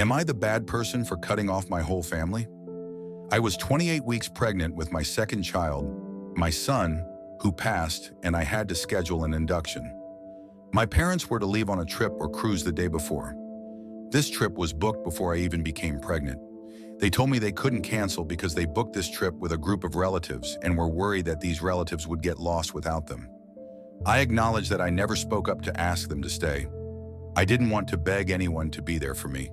Am I the bad person for cutting off my whole family? I was 28 weeks pregnant with my second child, my son, who passed, and I had to schedule an induction. My parents were to leave on a trip or cruise the day before. This trip was booked before I even became pregnant. They told me they couldn't cancel because they booked this trip with a group of relatives and were worried that these relatives would get lost without them. I acknowledge that I never spoke up to ask them to stay. I didn't want to beg anyone to be there for me.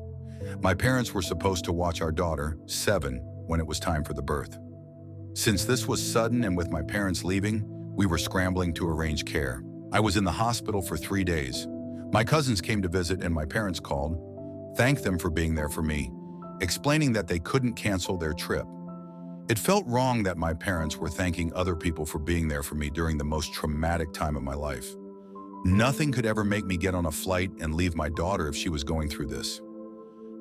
My parents were supposed to watch our daughter, 7, when it was time for the birth. Since this was sudden and with my parents leaving, we were scrambling to arrange care. I was in the hospital for 3 days. My cousins came to visit and my parents called, thanked them for being there for me, explaining that they couldn't cancel their trip. It felt wrong that my parents were thanking other people for being there for me during the most traumatic time of my life. Nothing could ever make me get on a flight and leave my daughter if she was going through this.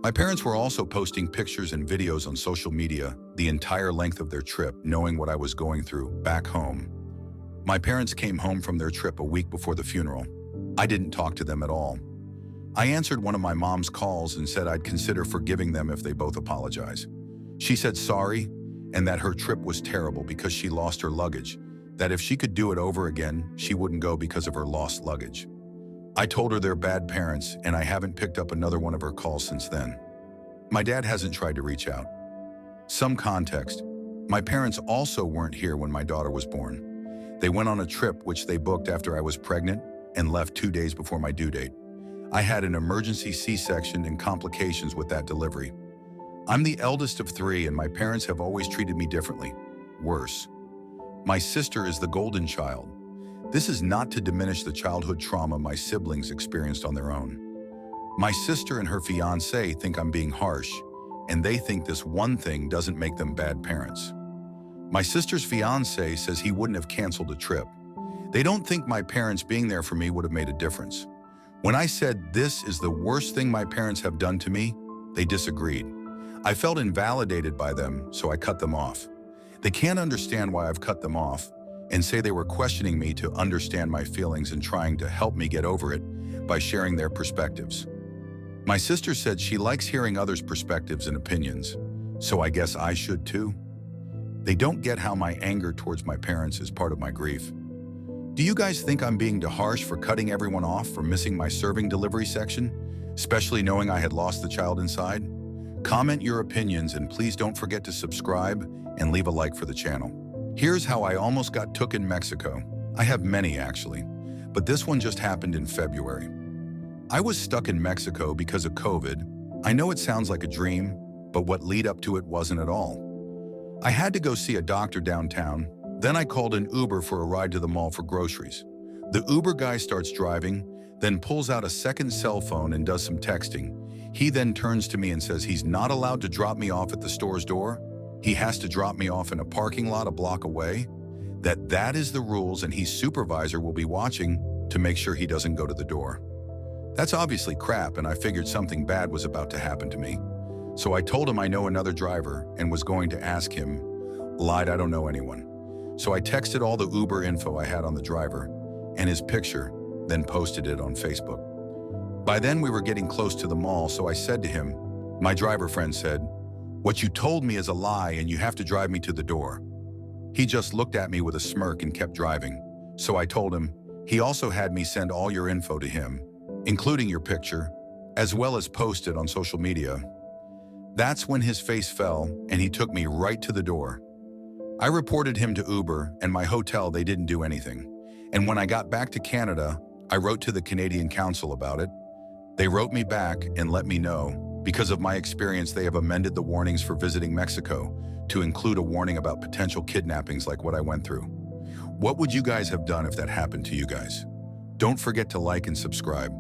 My parents were also posting pictures and videos on social media the entire length of their trip, knowing what I was going through back home. My parents came home from their trip a week before the funeral. I didn't talk to them at all. I answered one of my mom's calls and said I'd consider forgiving them if they both apologize. She said sorry and that her trip was terrible because she lost her luggage, that if she could do it over again, she wouldn't go because of her lost luggage. I told her they're bad parents and I haven't picked up another one of her calls since then. My dad hasn't tried to reach out. Some context. My parents also weren't here when my daughter was born. They went on a trip which they booked after I was pregnant and left 2 days before my due date. I had an emergency C-section and complications with that delivery. I'm the eldest of 3 and my parents have always treated me differently. Worse. My sister is the golden child. This is not to diminish the childhood trauma my siblings experienced on their own. My sister and her fiancé think I'm being harsh, and they think this one thing doesn't make them bad parents. My sister's fiancé says he wouldn't have canceled a trip. They don't think my parents being there for me would have made a difference. When I said this is the worst thing my parents have done to me, they disagreed. I felt invalidated by them, so I cut them off. They can't understand why I've cut them off, and say they were questioning me to understand my feelings and trying to help me get over it by sharing their perspectives. My sister said she likes hearing others' perspectives and opinions, so I guess I should too. They don't get how my anger towards my parents is part of my grief. Do you guys think I'm being too harsh for cutting everyone off for missing my serving delivery section, especially knowing I had lost the child inside? Comment your opinions and please don't forget to subscribe and leave a like for the channel. Here's how I almost got took in Mexico. I have many actually, but this one just happened in February. I was stuck in Mexico because of COVID. I know it sounds like a dream, but what lead up to it wasn't at all. I had to go see a doctor downtown, then I called an Uber for a ride to the mall for groceries. The Uber guy starts driving, then pulls out a second cell phone and does some texting. He then turns to me and says he's not allowed to drop me off at the store's door. He has to drop me off in a parking lot a block away, that is the rules and his supervisor will be watching to make sure he doesn't go to the door. That's obviously crap and I figured something bad was about to happen to me. So I told him I know another driver and was going to ask him, lied I don't know anyone. So I texted all the Uber info I had on the driver and his picture, then posted it on Facebook. By then we were getting close to the mall, so I said to him, my driver friend said, "What you told me is a lie and you have to drive me to the door." He just looked at me with a smirk and kept driving. So I told him, he also had me send all your info to him, including your picture, as well as post it on social media. That's when his face fell and he took me right to the door. I reported him to Uber and my hotel, they didn't do anything. And when I got back to Canada, I wrote to the Canadian Council about it. They wrote me back and let me know. Because of my experience, they have amended the warnings for visiting Mexico to include a warning about potential kidnappings like what I went through. What would you guys have done if that happened to you guys? Don't forget to like and subscribe.